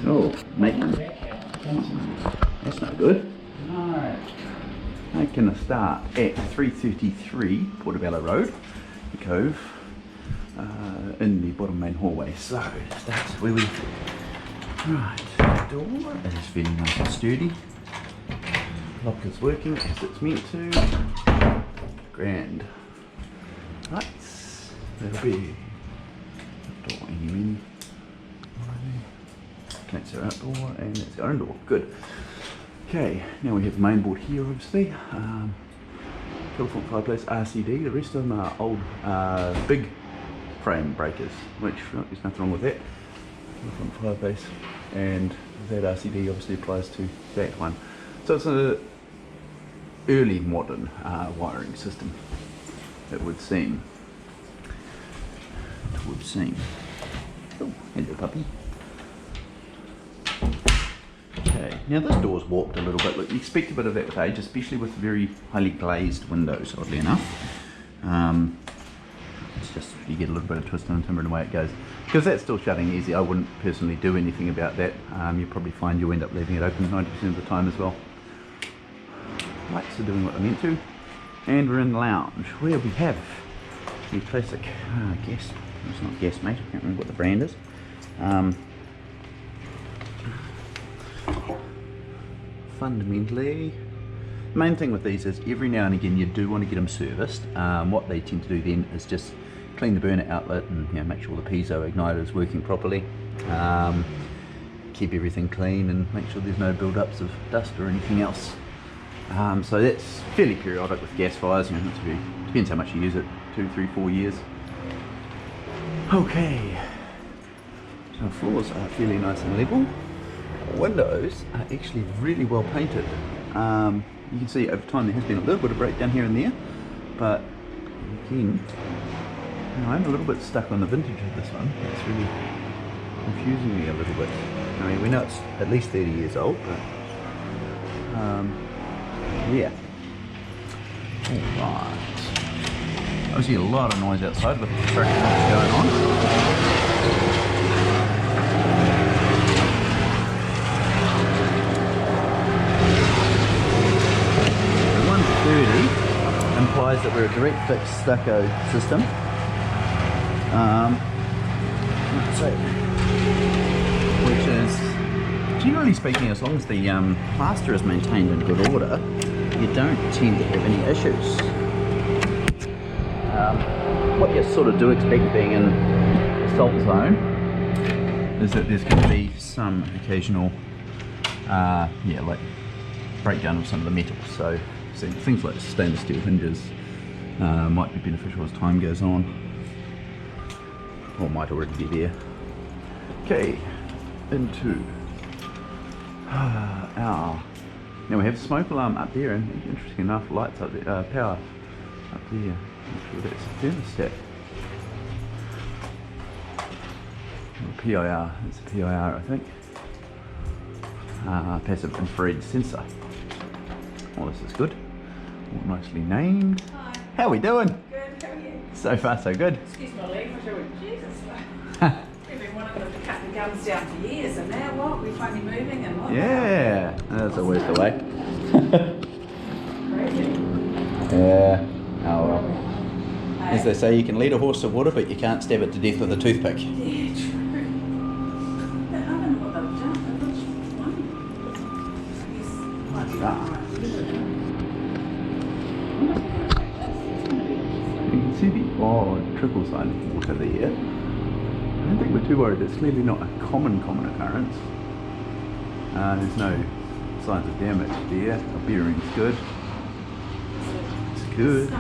Oh, maintenance. That's no good. No. Making a start at 333 Portobello Road, the Cove, in the bottom main hallway. So that's where we. Right, door is very nice and sturdy. Lock is working as it's meant to. Grand. Right, that'll be door in. That's our outdoor and that's our indoor. Good. Okay, now we have the main board here, obviously. Telephone fireplace, RCD. The rest of them are old, big frame breakers, which there's nothing wrong with that. Telephone fireplace, and that RCD obviously applies to that one. So it's a early modern wiring system, it would seem. It would seem. Oh, hello puppy. Okay, now this door's warped a little bit. Look, you expect a bit of that with age, especially with very highly glazed windows, oddly enough. It's just, you get a little bit of twist and timber in the way it goes. Because that's still shutting easy, I wouldn't personally do anything about that. You'll probably find you end up leaving it open 90% of the time as well. Lights are doing what they're meant to. And we're in the lounge, where we have the classic gas. It's not gas, mate, I can't remember what the brand is. Fundamentally, the main thing with these is every now and again you do want to get them serviced. What they tend to do then is just clean the burner outlet and make sure the piezo igniter is working properly. Keep everything clean and make sure there's no build-ups of dust or anything else. So that's fairly periodic with gas fires. Depends how much you use it, 2, 3, 4 years. Okay, so floors are fairly nice and level. Windows are actually really well painted. You can see over time there has been a little bit of breakdown here and there, but again, I'm a little bit stuck on the vintage of this one. It's really confusing me a little bit. I mean, we know it's at least 30 years old, but yeah. Alright. Obviously a lot of noise outside with the construction that's going on. 30 implies that we're a direct fix stucco system. Which is, generally speaking, as long as the plaster is maintained in good order, you don't tend to have any issues. What you sort of do expect being in the salt zone is that there's going to be some occasional like breakdown of some of the metals. So things like stainless steel hinges might be beneficial as time goes on, or might already be there. Okay, into our, now we have a smoke alarm up there, and interesting enough, lights up there, power up there. I'm sure that's a thermostat. Or PIR, it's a PIR I think. Passive infrared sensor. Well, this is good. All nicely named. Hi. How are we doing? Good, how are you? So far so good. Excuse my language, I went, Jesus. We've been wanting them to cut the guns down for years, and now what? We're finally moving and what? Yeah, that's always the way. Crazy. Yeah, oh well. Hey? As they say, you can lead a horse to water, but you can't stab it to death with a toothpick. Yeah, true. But I don't know what they've done. They've just won. I guess, You can see the odd trickle sign of water there. I don't think we're too worried. It's clearly not a common occurrence. There's no signs of damage there. The bearing's good. It's good.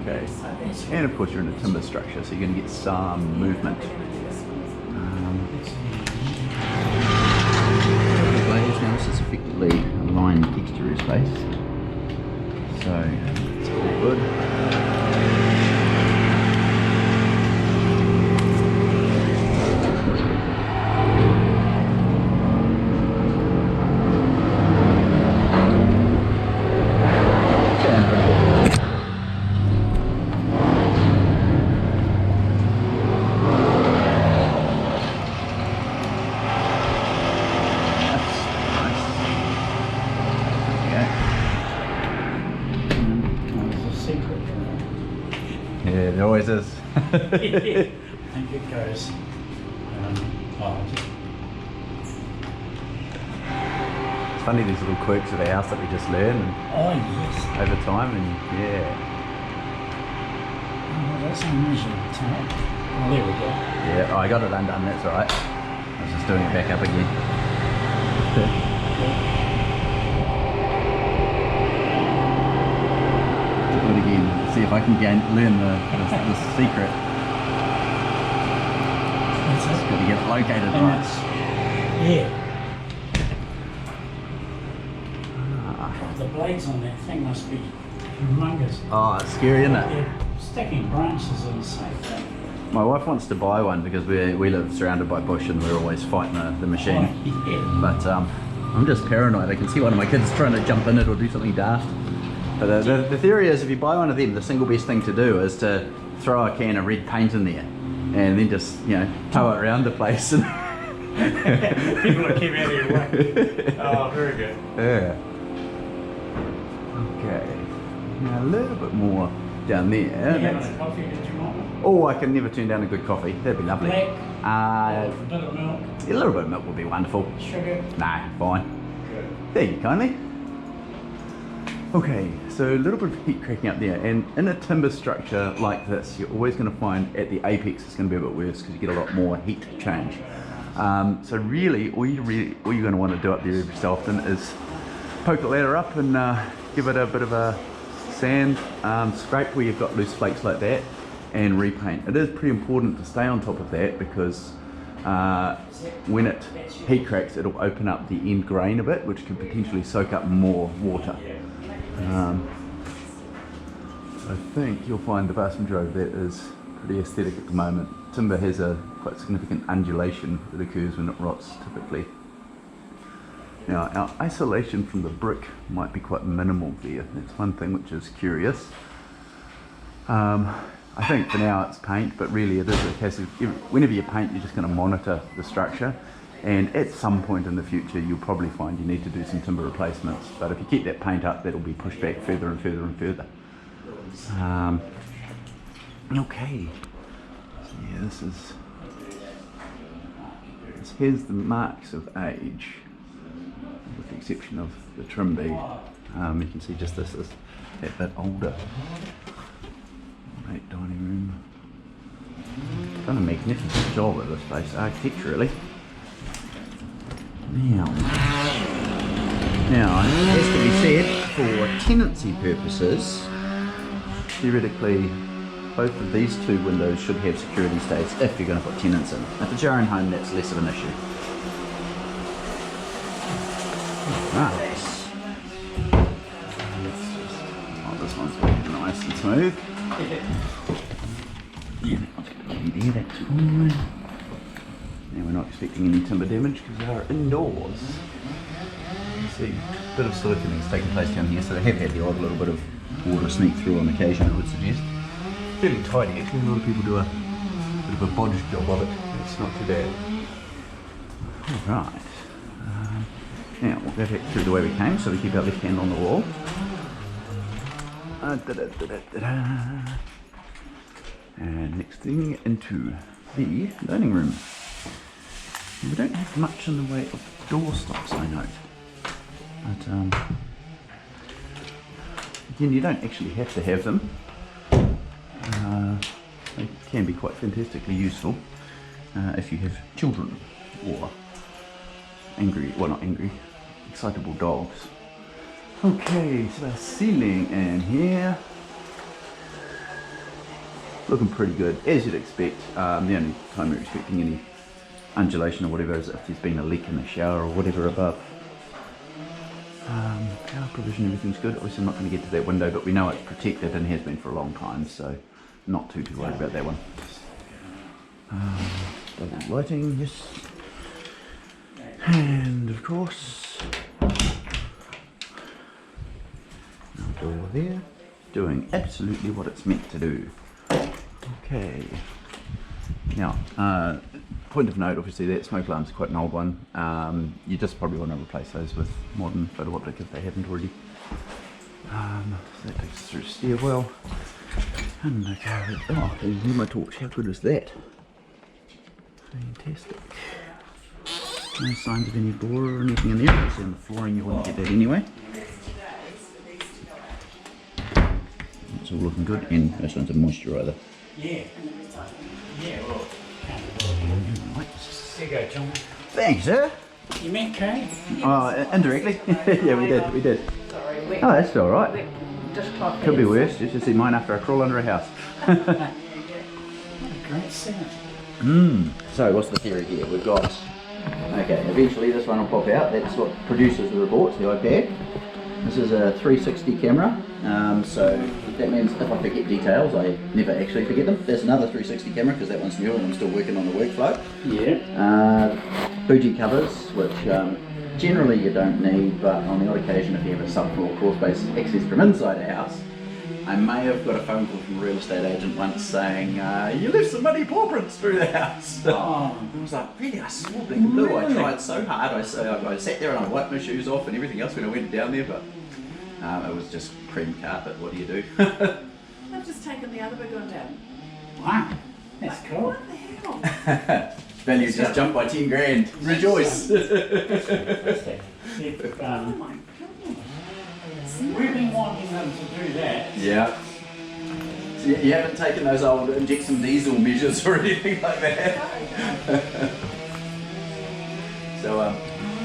Okay. And of course you're in a timber structure, so you're going to get some movement. Now this is effectively a lined exterior space. So it's all good. think it goes. It's funny these little quirks of the house that we just learn and Yes. over time, and yeah. Oh, that's unusual. Oh, there we go. Yeah, oh, I got it undone, that's alright. I was just doing it back up again. Do it again, see if I can learn the secret. That's Just it. got to get it located And right. it's, yeah. The blades on that thing must be humongous. Oh, it's scary, isn't it? They're sticking branches in the same thing. My wife wants to buy one because we live surrounded by bush and we're always fighting the machine. Oh, yeah. But I'm just paranoid. I can see one of my kids trying to jump in it or do something daft. But the theory is if you buy one of them, the single best thing to do is to throw a can of red paint in there and then just, you know, tow it around the place. And People will keep out of your way. Oh, very good. yeah. Okay. Now a little bit more down there. You That's- having a coffee, did you want? Oh, I can never turn down a good coffee. That'd be lovely. Black? A A bit of milk? little bit of milk would be wonderful. Sugar? Nah, fine. Good. There you kindly. Okay, so a little bit of heat cracking up there, and in a timber structure like this, you're always going to find at the apex it's going to be a bit worse because you get a lot more heat change. So really, all you're going to want to do up there every so often is poke the ladder up and give it a bit of a sand scrape where you've got loose flakes like that, and repaint. It is pretty important to stay on top of that because when it heat cracks, it'll open up the end grain a bit, which can potentially soak up more water. I think you'll find the vast majority of that is pretty aesthetic at the moment. Timber has a quite significant undulation that occurs when it rots typically. Now our isolation from the brick might be quite minimal there. That's one thing which is curious. I think for now it's paint, but really it is a case of whenever you paint you're just going to monitor the structure, and at some point in the future you'll probably find you need to do some timber replacements, but if you keep that paint up that'll be pushed back further and further and further. Okay, so yeah, this has the marks of age with the exception of the trim bead. You can see just this is that bit older. Great dining room. Done a magnificent job at this place architecturally. Now, it has to be said, for tenancy purposes, theoretically, both of these two windows should have security stays if you're going to put tenants in. If it's your own home, that's less of an issue. Right. Oh, this one's going to be nice and smooth. Yeah, there, that's fine. Now we're not expecting any timber damage because they are indoors. You see a bit of siliconing has taken place down here, so they have had the odd little bit of water sneak through on occasion, I would suggest. Fairly tidy actually, a lot of people do a bit of a bodge job of it. It's not too bad. Alright. Now we'll go back through the way we came, so we keep our left hand on the wall. And next thing into the dining room. We don't have much in the way of door stops, I note. But again, you don't actually have to have them. They can be quite fantastically useful if you have children or excitable dogs. Okay, so our ceiling in here, looking pretty good, as you'd expect. The only time you're expecting any undulation or whatever is if there's been a leak in the shower or whatever above. Power provision, everything's good. Obviously I'm not going to get to that window, but we know it's protected and has been for a long time, so not too worried about that one. Double lighting, yes. And of course, door there, doing absolutely what it's meant to do. Okay. Now, point of note, obviously that smoke alarm's quite an old one. You just probably want to replace those with modern photo optic if they haven't already. So that takes us through stairwell. Undercarriage. Oh, there's my torch. How good is that? Fantastic. No signs of any borer or anything in there. It's on the flooring, you wouldn't get that anyway. It's all looking good, and this one's a moisturiser. Yeah. Yeah, well. Right. There you go, John. Thanks, sir. You met Kay? Oh, indirectly. Yeah, we did. Sorry, wet. Oh, that's all right. Wet dishcloth. Could be worse. You should see mine after I crawl under a house. Great sound. So what's the theory here? We've got, okay, eventually this one will pop out. That's what produces the reports, the iPad. This is a 360 camera, so that means if I forget details, I never actually forget them. There's another 360 camera because that one's new and I'm still working on the workflow. Yeah. Bougie covers, which generally you don't need, but on the odd occasion if you have a subfloor crawl space access from inside a house, I may have got a phone call from a real estate agent once saying, you left some muddy paw prints through the house. Oh. I was like, really? I swore black and blue. Really? I tried so hard. I sat there and I wiped my shoes off and everything else when I went down there, but it was just cream carpet. What do you do? I've just taken the other big one down. Wow. That's cool. What the hell? Value just jumped by 10 grand. Rejoice. Fantastic. Oh my god. We've been wanting them to do that. Yeah. So you haven't taken those old inject some diesel measures or anything like that. So